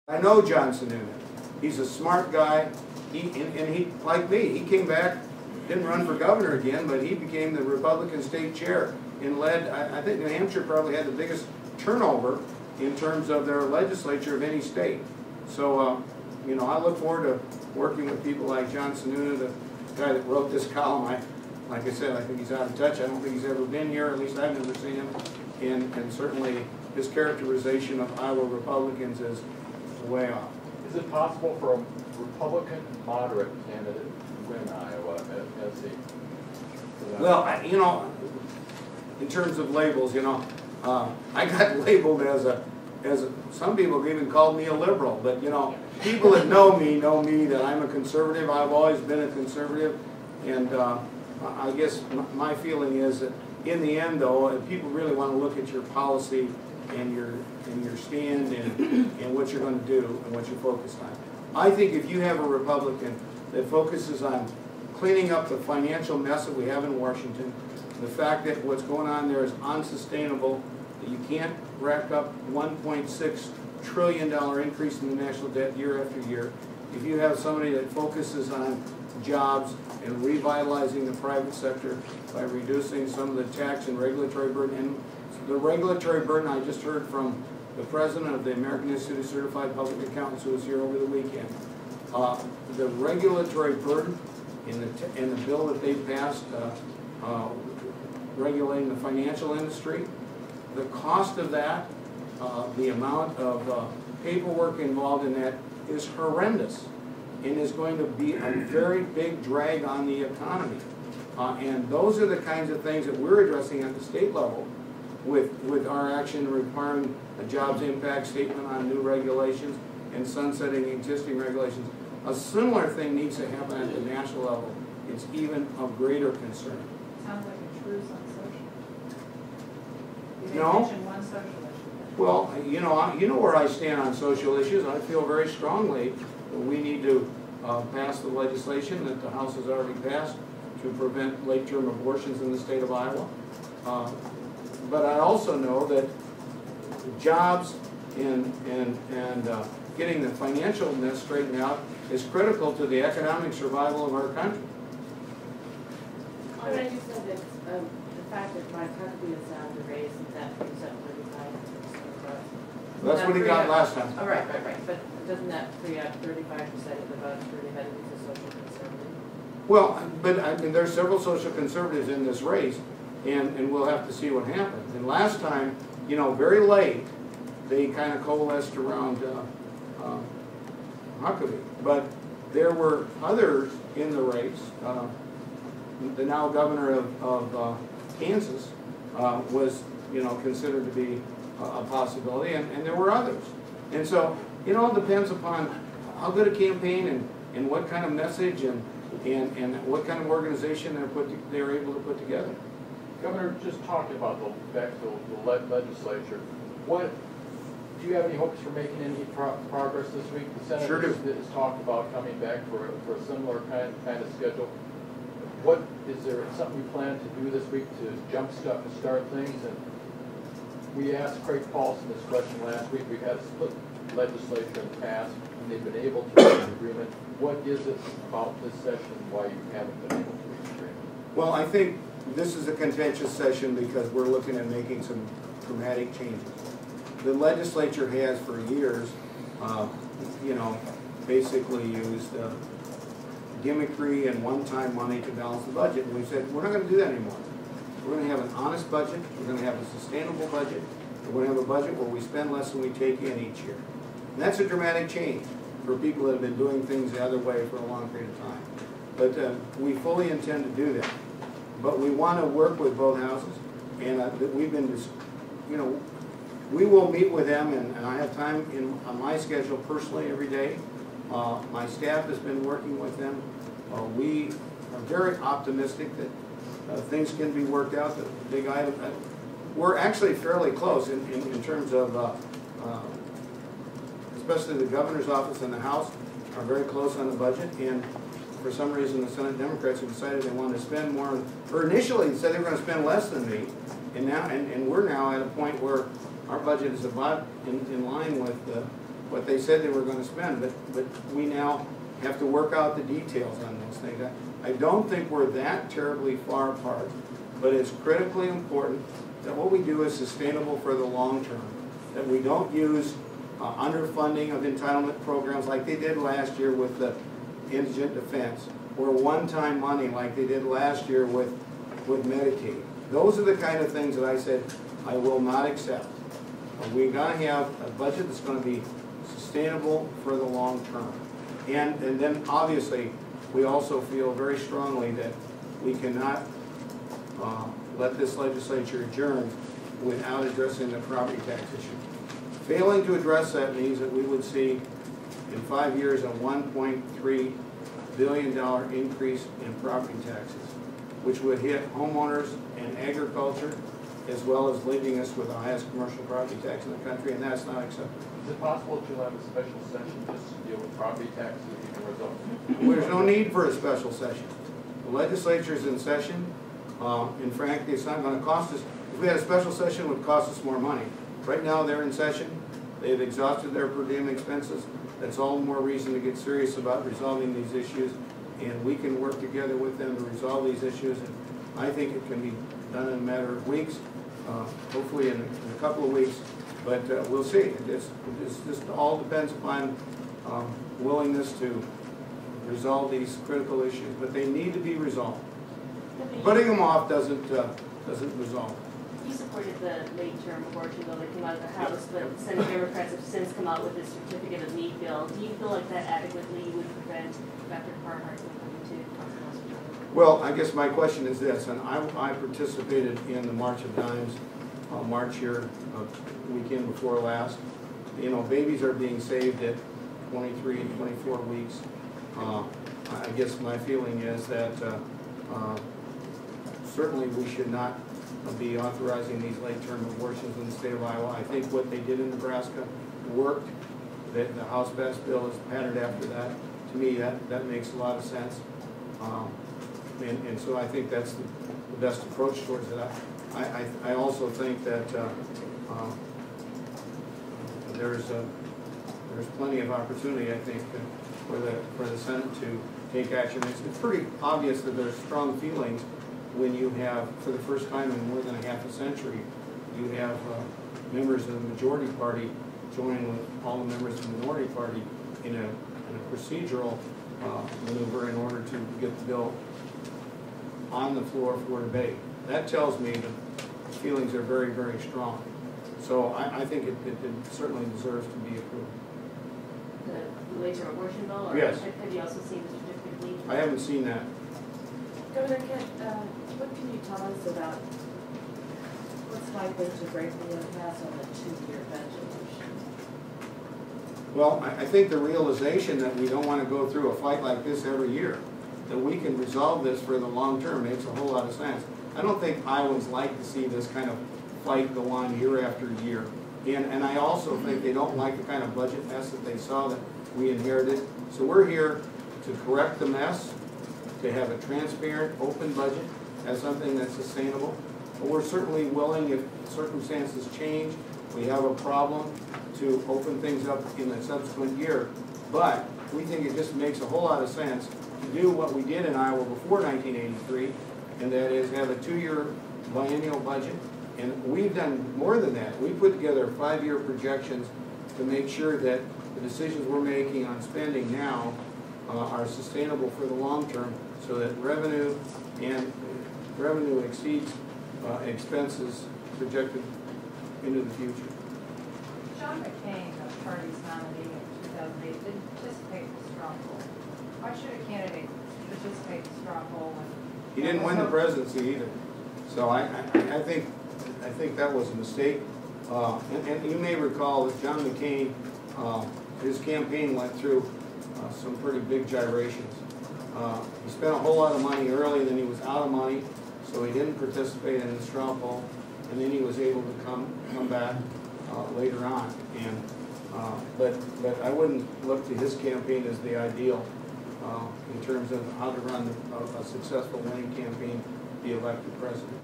I know John Sununu. He's a smart guy. He, like me, he came back, didn't run for governor again, but he became the Republican state chair and led, I think New Hampshire probably had the biggest turnover in terms of their legislature of any state. So, you know, I look forward to working with people like John Sununu, the guy that wrote this column. Like I said, I think he's out of touch. I don't think he's ever been here, at least I've never seen him. And certainly his characterization of Iowa Republicans is way off. Is it possible for a Republican moderate candidate to win Iowa as the? Well, you know, in terms of labels, you know, I got labeled as a, some people even called me a liberal, but you know, people that know me that I'm a conservative. I've always been a conservative, and I guess my feeling is that in the end, though, if people really want to look at your policy and your stand and what you're going to do and what you're focused on. I think if you have a Republican that focuses on cleaning up the financial mess that we have in Washington, the fact that what's going on there is unsustainable, that you can't rack up $1.6 trillion increase in the national debt year after year, if you have somebody that focuses on jobs and revitalizing the private sector by reducing some of the tax and regulatory burden, and the regulatory burden I just heard from the president of the American Institute of Certified Public Accountants who was here over the weekend. The regulatory burden in the bill that they passed regulating the financial industry, the cost of that, the amount of paperwork involved in that is horrendous and is going to be a very big drag on the economy. And those are the kinds of things that we're addressing at the state level with our action requiring a jobs impact statement on new regulations and sunsetting existing regulations. A similar thing needs to happen at the national level. It's even of greater concern. Sounds like a truce on social. You No. mentioned one social issue. Well, you know where I stand on social issues. I feel very strongly that we need to pass the legislation that the House has already passed to prevent late-term abortions in the state of Iowa. But I also know that jobs and getting the financial mess straightened out is critical to the economic survival of our country. But you said that the fact that my country is on the raise, that brings up 35%. That's what he got last time. Oh, right. But doesn't that free up 35% of the votes for the head of the social conservative? Well, but I mean, there's several social conservatives in this race, and we'll have to see what happens. And last time, you know, very late, they kind of coalesced around Huckabee. But there were others in the race. The now governor of Kansas was, you know, considered to be a possibility, and there were others. And so, you know, it depends upon how good a campaign and what kind of message and what kind of organization they're able to put together. Governor, just talking about back to the legislature, do you have any hopes for making any progress this week? The Senate Sure do. has talked about coming back for a similar kind of schedule. Is there something you plan to do this week to start things? And we asked Craig Paulson this question last week. We've had a split legislature in the past, and they've been able to reach an agreement. What is it about this session why you haven't been able to reach agreement? Well, I think this is a contentious session because we're looking at making some dramatic changes. The legislature has for years, you know, basically used gimmickry and one-time money to balance the budget. And we said, we're not going to do that anymore. We're going to have an honest budget. We're going to have a sustainable budget. We're going to have a budget where we spend less than we take in each year. And that's a dramatic change for people that have been doing things the other way for a long period of time. But we fully intend to do that. But we want to work with both houses. And we've been, you know, we will meet with them, and I have time on my schedule personally every day. My staff has been working with them. We are very optimistic that things can be worked out. The big item, we're actually fairly close in terms of, especially the governor's office and the House are very close on the budget. And for some reason, the Senate Democrats have decided they wanted to spend more. Or initially, they said they were going to spend less than me, and now, and we're now at a point where our budget is about in line with what they said they were going to spend, but we now have to work out the details on those things. I don't think we're that terribly far apart, but it's critically important that what we do is sustainable for the long term, that we don't use underfunding of entitlement programs like they did last year with the indigent defense, or one-time money like they did last year with Medicaid. Those are the kind of things that I said I will not accept. We've got to have a budget that's going to be sustainable for the long term. And then obviously we also feel very strongly that we cannot let this legislature adjourn without addressing the property tax issue. Failing to address that means that we would see in 5 years a $1.3 billion increase in property taxes, which would hit homeowners and agriculture, as well as leaving us with the highest commercial property tax in the country, and that's not acceptable. Is it possible that you'll have a special session just to deal with property taxes as a result? There's no need for a special session. The legislature's in session, and frankly, it's not going to cost us. If we had a special session, it would cost us more money. Right now, they're in session. They've exhausted their per diem expenses. That's all the more reason to get serious about resolving these issues, and we can work together with them to resolve these issues. And I think it can be done in a matter of weeks, hopefully in a couple of weeks, but we'll see. It just all depends upon willingness to resolve these critical issues, but they need to be resolved. Putting them off doesn't resolve. You supported the late-term abortion bill that came out of the House, but Senate Democrats have since come out with this certificate of need bill. Do you feel like that adequately would prevent Dr. Carhart from coming to hospital? Well, I guess my question is this, and I participated in the March of Dimes, march here weekend before last. You know, babies are being saved at 23 and 24 weeks. I guess my feeling is that certainly we should not be authorizing these late-term abortions in the state of Iowa. I think what they did in Nebraska worked. The House passed bill is patterned after that. To me, that makes a lot of sense. And so I think that's the best approach towards it. I also think that there's plenty of opportunity, I think, for the Senate to take action. It's pretty obvious that there's strong feelings when you have, for the first time in more than a half a century, you have members of the majority party joining with all the members of the minority party in a procedural maneuver in order to get the bill on the floor for debate. That tells me that feelings are very, very strong. So I think it certainly deserves to be approved. The late-term abortion bill? Or yes. Have you also seen the certificate of need? I haven't seen that. Governor Kent, what can you tell us about what's likely to break the impasse on the 2-year budget? Well, I think the realization that we don't want to go through a fight like this every year, that we can resolve this for the long term, makes a whole lot of sense. I don't think Iowans like to see this kind of fight go on year after year. And I also think they don't like the kind of budget mess that they saw that we inherited. So we're here to correct the mess, to have a transparent, open budget, as something that's sustainable. But we're certainly willing, if circumstances change, we have a problem, to open things up in the subsequent year. But we think it just makes a whole lot of sense to do what we did in Iowa before 1983, and that is have a 2-year biennial budget. And we've done more than that. We put together 5-year projections to make sure that the decisions we're making on spending now are sustainable for the long term, so that revenue exceeds expenses projected into the future. John McCain, the party's nominee in 2008, didn't participate in the straw poll. Why should a candidate participate in the straw poll? He didn't win the presidency either. So I think that was a mistake. And you may recall that John McCain, his campaign went through some pretty big gyrations. He spent a whole lot of money early, then he was out of money, so he didn't participate in the straw poll, and then he was able to come back later on. And but I wouldn't look to his campaign as the ideal in terms of how to run a successful winning campaign, be elected president.